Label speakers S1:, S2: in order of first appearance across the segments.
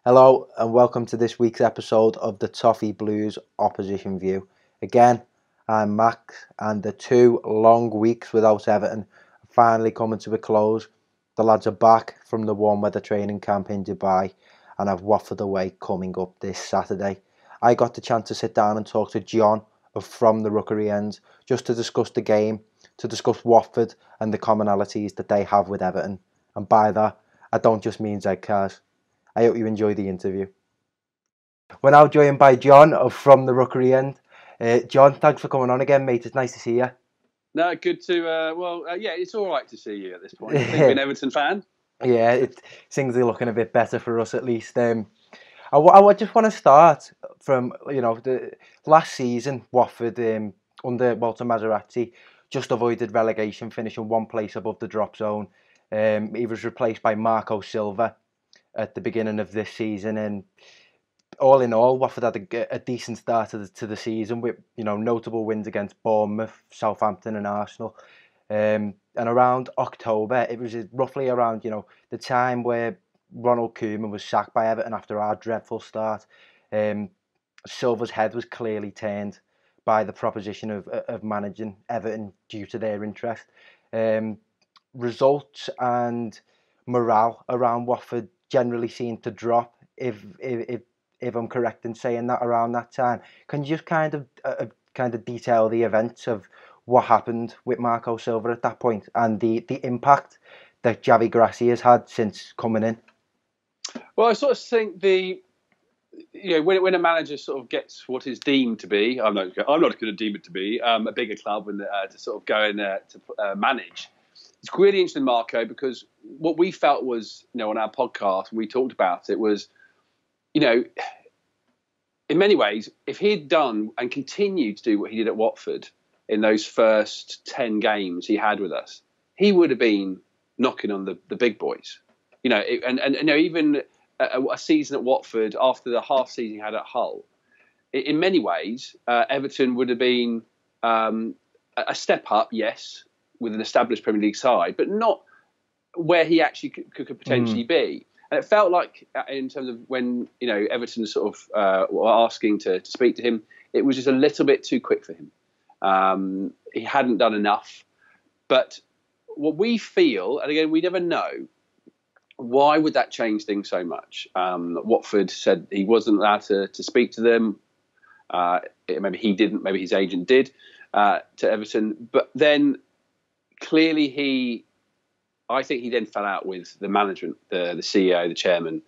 S1: Hello and welcome to this week's episode of the Toffee Blues Opposition View. Again, I'm Max, and the 2 long weeks without Everton are finally coming to a close. The lads are back from the warm weather training camp in Dubai and have Watford away coming up this Saturday. I got the chance to sit down and talk to John from the Rookery End just to discuss the game, to discuss Watford and the commonalities that they have with Everton. And by that, I don't just mean Z cars. I hope you enjoy the interview. We're now joined by John from the Rookery End. John, thanks for coming on again, mate. It's nice to see you.
S2: No, good to, yeah, it's all right to see you at this point. I think you're an Everton fan.
S1: Yeah, things are looking a bit better for us at least. I just want to start from, the last season, Watford, under Walter Maserati, just avoided relegation, finishing one place above the drop zone. He was replaced by Marco Silva at the beginning of this season, and all in all, Watford had a decent start to the season with notable wins against Bournemouth, Southampton, and Arsenal. And around October, it was roughly around the time where Ronald Koeman was sacked by Everton after our dreadful start. Silva's head was clearly turned by the proposition of managing Everton due to their interest. Results and morale around Watford generally seemed to drop, if I'm correct in saying that, around that time. Can you just kind of detail the events of what happened with Marco Silva at that point and the impact that Javi Grassi has had since coming in?
S2: Well, I sort of think when a manager sort of gets what is deemed to be, I'm not going to deem it to be a bigger club and to sort of go in there to manage. It's really interesting, Marco, because what we felt was, on our podcast, when we talked about it, was, in many ways, if he had done and continued to do what he did at Watford in those first 10 games he had with us, he would have been knocking on the big boys. Even a season at Watford after the half season he had at Hull, in many ways, Everton would have been a step up, yes, with an established Premier League side, but not where he actually could potentially be. And it felt like, in terms of when Everton sort of were asking to speak to him, it was just a little bit too quick for him. He hadn't done enough. But what we feel, and again, we never know, why would that change things so much? Watford said he wasn't allowed to speak to them. Maybe he didn't. Maybe his agent did to Everton. But then clearly I think he then fell out with the management, the CEO, the chairman.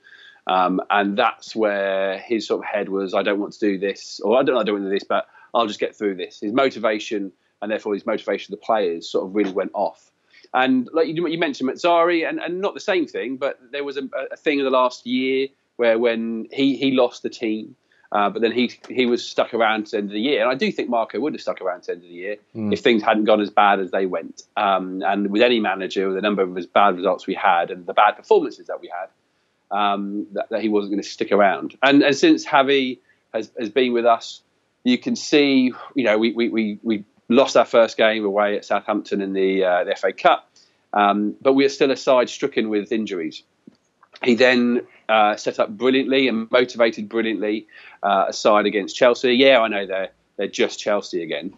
S2: And that's where his sort of head was, I don't want to do this, or I don't want to do this, but I'll just get through this. His motivation, and therefore his motivation of the players, sort of really went off. And like you mentioned Mazzari, and not the same thing, but there was a thing in the last year where when he lost the team, but then he was stuck around to the end of the year. And I do think Marco would have stuck around to the end of the year if things hadn't gone as bad as they went. And with any manager, with a number of as bad results we had and the bad performances that we had, that he wasn't going to stick around. And since Javi has been with us, you can see, we lost our first game away at Southampton in the FA Cup, but we are still a side stricken with injuries. He then set up brilliantly and motivated brilliantly a side against Chelsea. Yeah, I know they're just Chelsea again.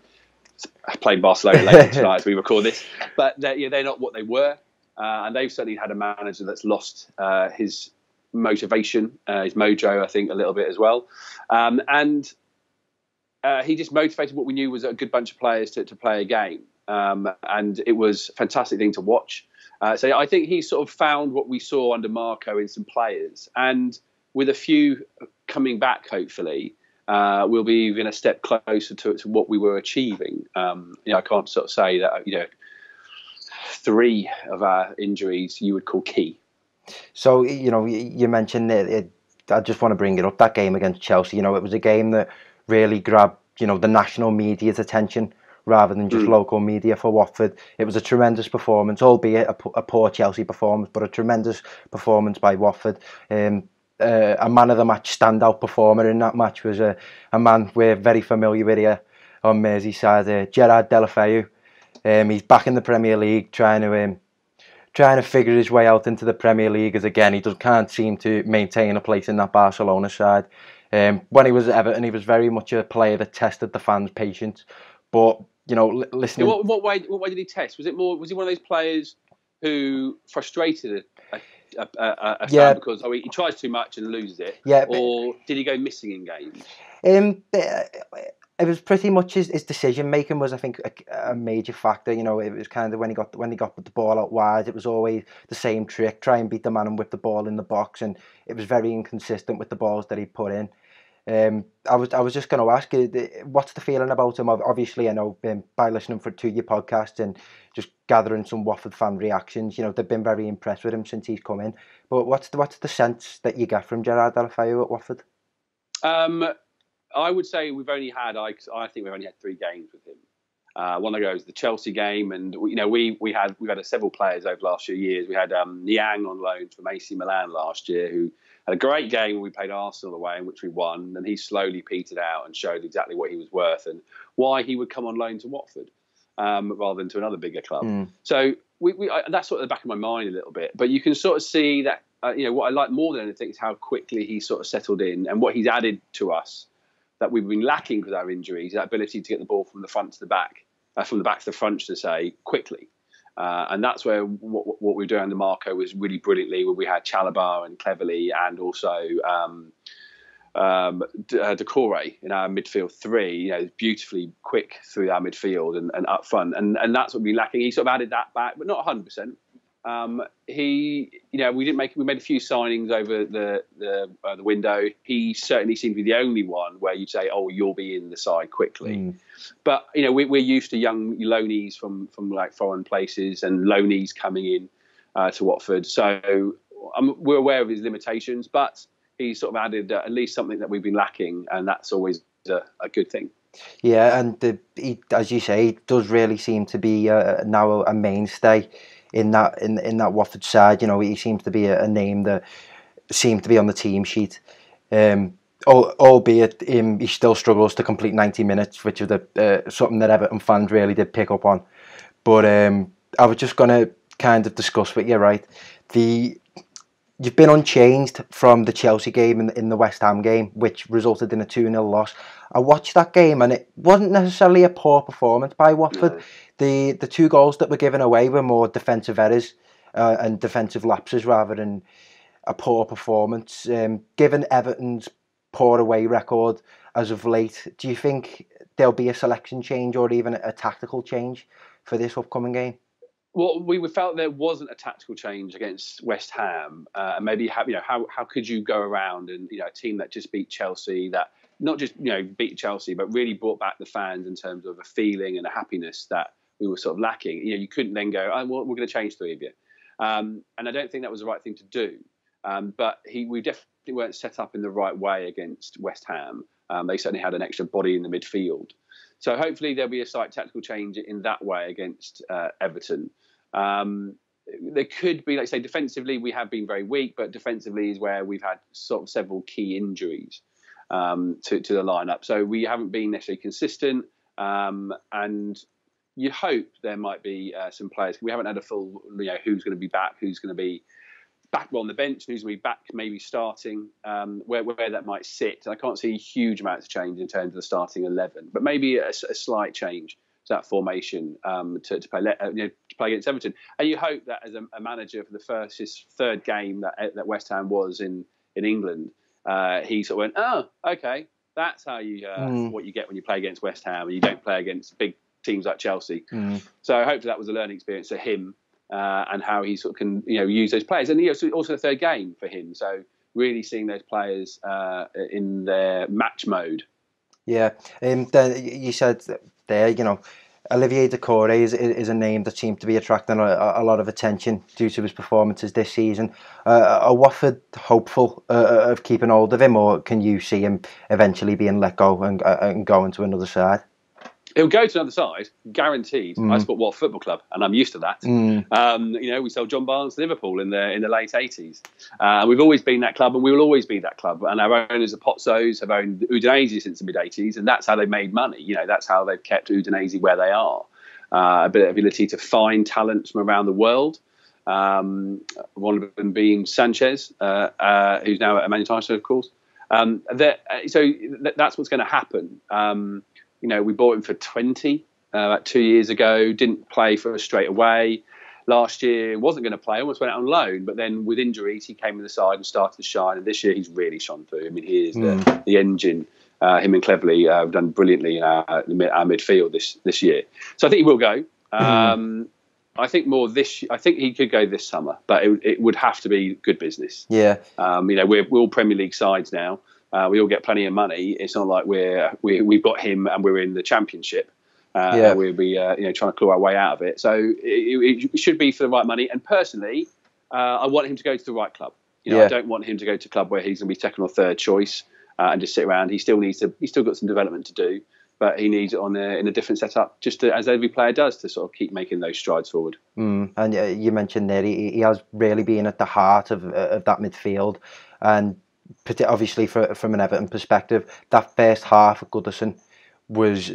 S2: Playing Barcelona later tonight as we record this, but they're not what they were, and they've certainly had a manager that's lost his motivation, his mojo, I think, a little bit as well, and he just motivated what we knew was a good bunch of players to play a game, and it was a fantastic thing to watch. So I think he sort of found what we saw under Marco in some players, and with a few coming back, hopefully, we'll be even a step closer to what we were achieving. I can't sort of say that 3 of our injuries you would call key.
S1: So you mentioned it. I just want to bring it up, that game against Chelsea. It was a game that really grabbed the national media's attention rather than just local media for Watford. It was a tremendous performance, albeit a poor Chelsea performance, but a tremendous performance by Watford. A man of the match standout performer in that match was a man we're very familiar with here on Merseyside, Gerard Deulofeu. He's back in the Premier League trying trying to figure his way out into the Premier League, as again, can't seem to maintain a place in that Barcelona side. When he was at Everton, he was very much a player that tested the fans' patience. But, you know, listening...
S2: Yeah, what way did he test? Was he one of those players who frustrated a fan because he tries too much and loses it?
S1: Yeah,
S2: or did he go missing in games?
S1: It was pretty much his decision making was, I think, a major factor. You know, it was kind of when he got the ball out wide, it was always the same trick: try and beat the man and whip the ball in the box, and it was very inconsistent with the balls that he put in. I was just going to ask you, what's the feeling about him? Obviously, I know by listening to your podcast and just gathering some Watford fan reactions, you know, they've been very impressed with him since he's come in. But what's the sense that you get from Gerard Deulofeu at Watford?
S2: I would say we've only had, I think we've only had 3 games with him. One of those, the Chelsea game, and we've had several players over the last few years. We had Niang on loan from AC Milan last year, who had a great game when we played Arsenal away, in which we won. And he slowly petered out and showed exactly what he was worth and why he would come on loan to Watford rather than to another bigger club. So that's sort of the back of my mind a little bit. But you can sort of see that what I like more than anything is how quickly he sort of settled in and what he's added to us that we've been lacking with our injuries, that ability to get the ball from the front to the back, from the back to the front, to say, quickly. And that's where what we were doing under Marco was really brilliantly, where we had Chalobah and Cleverley and also Decore in our midfield 3, beautifully quick through our midfield and up front. And that's what we've been lacking. He sort of added that back, but not 100%. We made a few signings over the window. He certainly seemed to be the only one where you'd say, "Oh, you'll be in the side quickly." But we're used to young loanees from like foreign places and loanees coming in to Watford. So we're aware of his limitations, but he's sort of added at least something that we've been lacking, and that's always a good thing.
S1: Yeah, and he, as you say, he does really seem to be now a mainstay in that Watford side. You know, he seems to be a name that seems to be on the team sheet. Albeit he still struggles to complete 90 minutes, which is something that Everton fans really did pick up on. But I was just going to kind of discuss with you, right? You've been unchanged from the Chelsea game in the West Ham game, which resulted in a 2-0 loss. I watched that game and it wasn't necessarily a poor performance by Watford. No. The 2 goals that were given away were more defensive errors and defensive lapses rather than a poor performance. Given Everton's poor away record as of late, do you think there'll be a selection change or even a tactical change for this upcoming game?
S2: Well, we felt there wasn't a tactical change against West Ham. Maybe how could you go around and a team that just beat Chelsea, that not just beat Chelsea, but really brought back the fans in terms of a feeling and a happiness that we were sort of lacking. You couldn't then go, oh, well, we're going to change 3 of you, and I don't think that was the right thing to do. But we definitely weren't set up in the right way against West Ham. They certainly had an extra body in the midfield. So hopefully there'll be a slight tactical change in that way against Everton. There could be, like say, defensively we have been very weak, but defensively is where we've had sort of several key injuries to the lineup. So we haven't been necessarily consistent, and you hope there might be some players. We haven't had a full, who's going to be back, who's going to be back on the bench, who's going to be back maybe starting, where that might sit. I can't see huge amounts of change in terms of the starting 11, but maybe a slight change to that formation to play against Everton. And you hope that as a manager for his 3rd game that West Ham was in England, he sort of went, oh, okay, that's how you what you get when you play against West Ham and you don't play against big teams like Chelsea. So I hope that was a learning experience for him. And how he sort of can, use those players, and also the 3rd game for him. So really seeing those players in their match mode.
S1: Yeah, you said there, Olivier Decore is a name that seems to be attracting a lot of attention due to his performances this season. Are Watford hopeful of keeping hold of him, or can you see him eventually being let go and going to another side?
S2: He'll go to another side, guaranteed. I support Watford Football Club, and I'm used to that. We sold John Barnes to Liverpool in the late 80s. We've always been that club, and we will always be that club. And our owners, the Pozzos, have owned Udinese since the mid-80s, and that's how they've made money. That's how they've kept Udinese where they are. A bit of ability to find talent from around the world. One of them being Sanchez, who's now at Man United, of course. That's what's going to happen. We bought him for 20 about 2 years ago. Didn't play for us straight away. Last year wasn't going to play. Almost went out on loan, but then with injuries, he came in the side and started to shine. And this year, he's really shone through. I mean, he is the engine. Him and Cleverley have done brilliantly in our midfield this ye're. So I think he will go. I think I think he could go this summer, but it would have to be good business.
S1: Yeah.
S2: We're all Premier League sides now. We all get plenty of money. It's not like we've got him and we're in the Championship. We'll be trying to claw our way out of it. So it should be for the right money. And personally, I want him to go to the right club. I don't want him to go to a club where he's going to be second or third choice and just sit around. He's still got some development to do. But he needs it in a different setup, as every player does, to sort of keep making those strides forward.
S1: And you mentioned there, he has really been at the heart of that midfield. And obviously, from an Everton perspective, that first half of Goodison was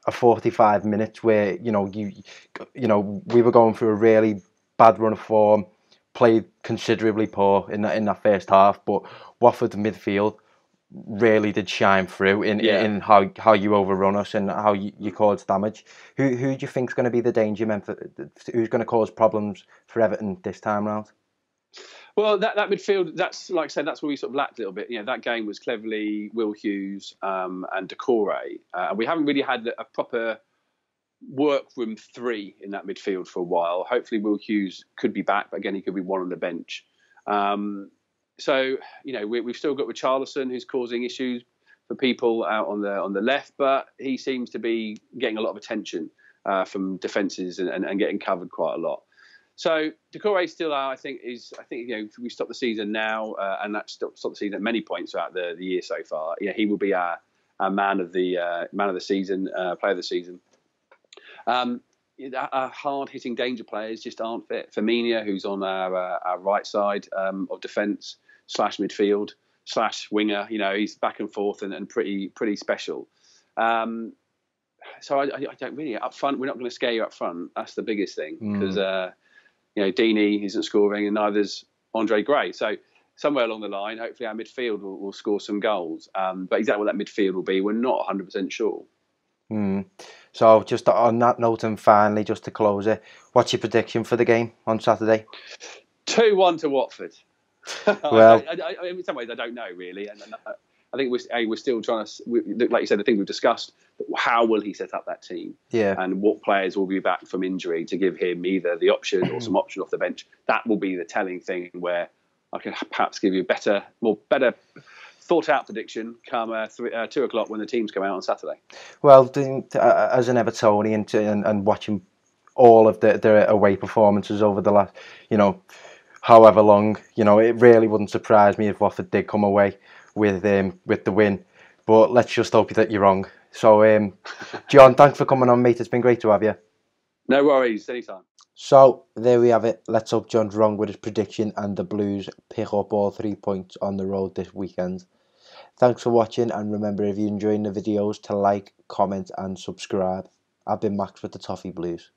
S1: a 45 minutes where we were going through a really bad run of form, played considerably poor in that first half, but Watford midfield really did shine through in how you overrun us and how you cause damage. Who do you think is going to be the danger man? Who's going to cause problems for Everton this time round?
S2: Well, that midfield, that's like I said, that's where we sort of lacked a little bit. That game was Cleverley, Will Hughes, and Decore. We haven't really had a proper workroom three in that midfield for a while. Hopefully, Will Hughes could be back, but again, he could be one on the bench. We've still got Richarlison, who's causing issues for people out on the left, but he seems to be getting a lot of attention from defences and getting covered quite a lot. So Decore still, I think if we stop the season now, and that's stop the season at many points throughout the year so far, he will be our man of the season, player of the season. Our hard-hitting danger players just aren't fit. Firmino, who's on our right side of defence / midfield / winger, he's back and forth and pretty special. So I don't really up front. We're not going to scare you up front. That's the biggest thing because Deeney isn't scoring and neither's Andre Gray. So somewhere along the line, hopefully our midfield will score some goals. But exactly what that midfield will be, we're not 100% sure.
S1: So just on that note, and finally, just to close it, what's your prediction for the game on Saturday?
S2: 2-1 to Watford.
S1: Well,
S2: in some ways, I don't know really, and I think we're still trying to, like you said, the thing we've discussed. How will he set up that team?
S1: Yeah, and
S2: what players will be back from injury to give him either the option or some option off the bench? That will be the telling thing where I can perhaps give you a better thought out prediction come 2 o'clock when the teams come out on Saturday.
S1: Well, as an Evertonian and watching all of their away performances over the last, however long, it really wouldn't surprise me if Watford did come away with the win. But let's just hope that you're wrong. So, John, thanks for coming on, mate. It's been great to have you.
S2: No worries, anytime.
S1: So, there we have it. Let's hope John's wrong with his prediction and the Blues pick up all 3 points on the road this weekend. Thanks for watching, and remember, if you're enjoying the videos, to like, comment and subscribe. I've been Max with the Toffee Blues.